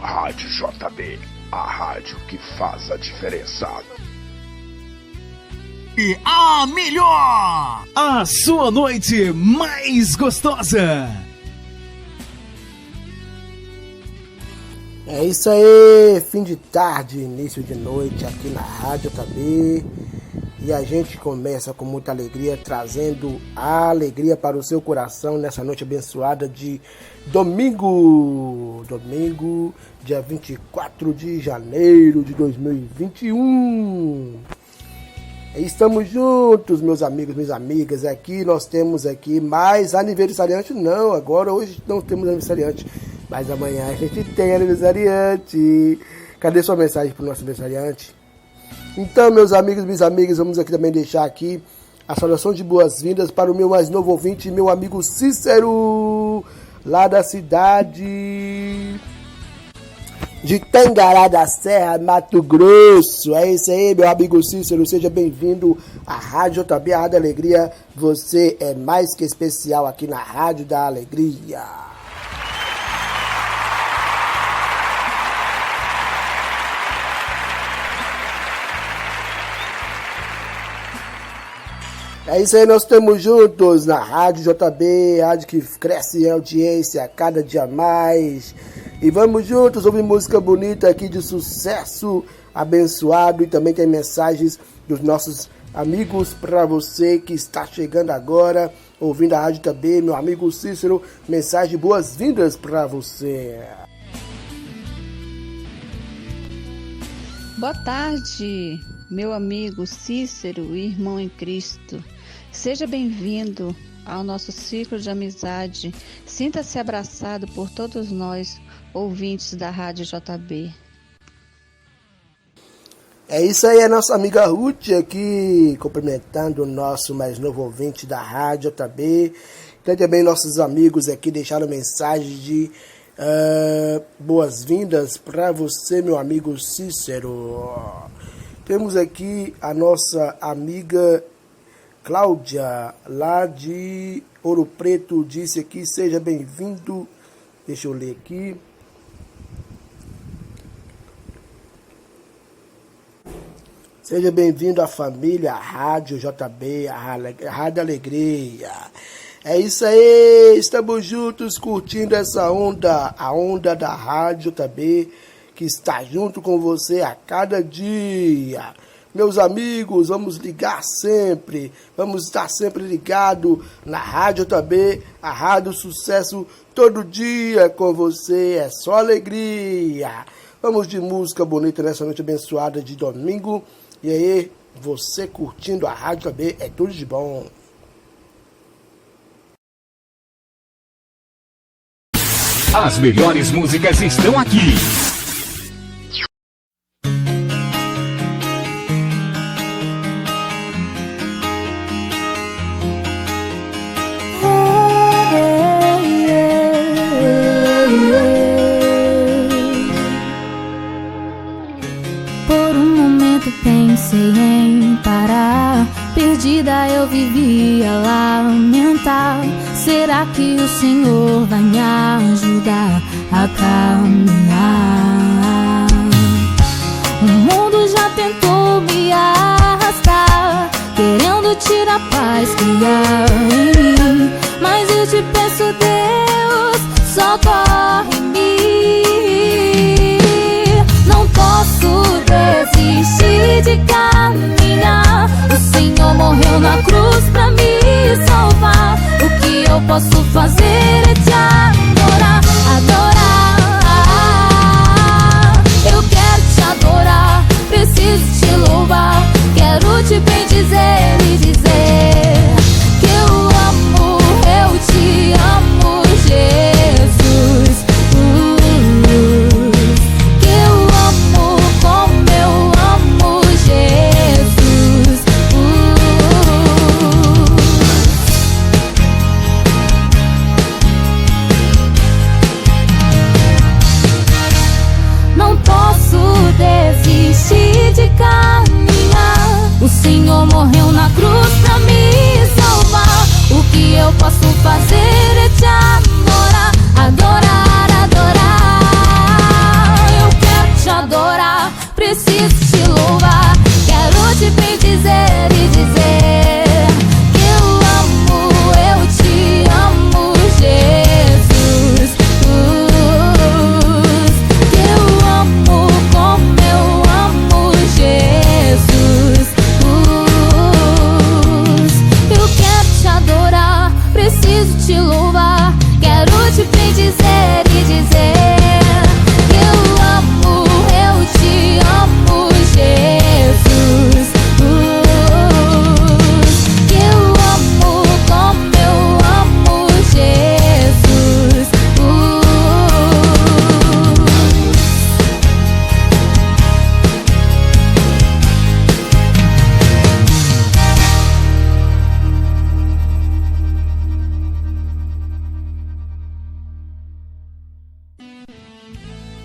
Rádio JB, a rádio que faz a diferença. E a melhor, a sua noite mais gostosa. É isso aí, fim de tarde, início de noite aqui na Rádio JB. E a gente começa com muita alegria, trazendo a alegria para o seu coração nessa noite abençoada de domingo, dia 24 de janeiro de 2021. Estamos juntos, meus amigos, minhas amigas. Aqui nós temos aqui mais aniversariante. Não, agora hoje não temos aniversariante, mas amanhã a gente tem aniversariante. Cadê sua mensagem para o nosso aniversariante? Então, meus amigos, minhas amigas, vamos aqui também deixar aqui a saudação de boas-vindas para o meu mais novo ouvinte, meu amigo Cícero, lá da cidade de Tangará da Serra, Mato Grosso. É isso aí, meu amigo Cícero, seja bem-vindo à Rádio JB, a Rádio Alegria. Você é mais que especial aqui na Rádio da Alegria. É isso aí, nós estamos juntos na Rádio JB, rádio que cresce em audiência a cada dia mais. E vamos juntos ouvir música bonita aqui de sucesso, abençoado. E também tem mensagens dos nossos amigos para você que está chegando agora, ouvindo a Rádio JB, meu amigo Cícero, mensagem boas-vindas para você. Boa tarde, meu amigo Cícero, irmão em Cristo. Seja bem-vindo ao nosso ciclo de amizade. Sinta-se abraçado por todos nós, ouvintes da Rádio JB. É isso aí, a nossa amiga Ruth aqui, cumprimentando o nosso mais novo ouvinte da Rádio JB. Tem também nossos amigos aqui deixaram mensagem de boas-vindas para você, meu amigo Cícero. Temos aqui a nossa amiga Cláudia, lá de Ouro Preto, disse aqui, seja bem-vindo. Deixa eu ler aqui. Seja bem-vindo à família Rádio JB, a Rádio Alegria. É isso aí, estamos juntos curtindo essa onda, a onda da Rádio JB, que está junto com você a cada dia. Meus amigos, vamos ligar sempre, vamos estar sempre ligados na Rádio JB, a Rádio Sucesso, todo dia com você, é só alegria. Vamos de música bonita nessa noite abençoada de domingo. E aí, você curtindo a Rádio JB, é tudo de bom. As melhores músicas estão aqui. Por um momento pensei em parar. Perdida eu vivia a lamentar. Será que o Senhor vai me ajudar a caminhar? O mundo já tentou me arrastar, querendo tirar a paz que há em mim. Mas eu te peço, Deus, socorre em mim. Não posso desistir de caminhar. O Senhor morreu na cruz pra me salvar. O que eu posso fazer é te adorar, adorar. Eu quero te adorar, preciso te louvar. Quero te bendizer e dizer que eu te amo, Jesus. Que eu amo como eu amo, Jesus. Não posso desistir de caminhar. O Senhor morreu na cruz pra me salvar. O que eu posso fazer é te adorar, adorar.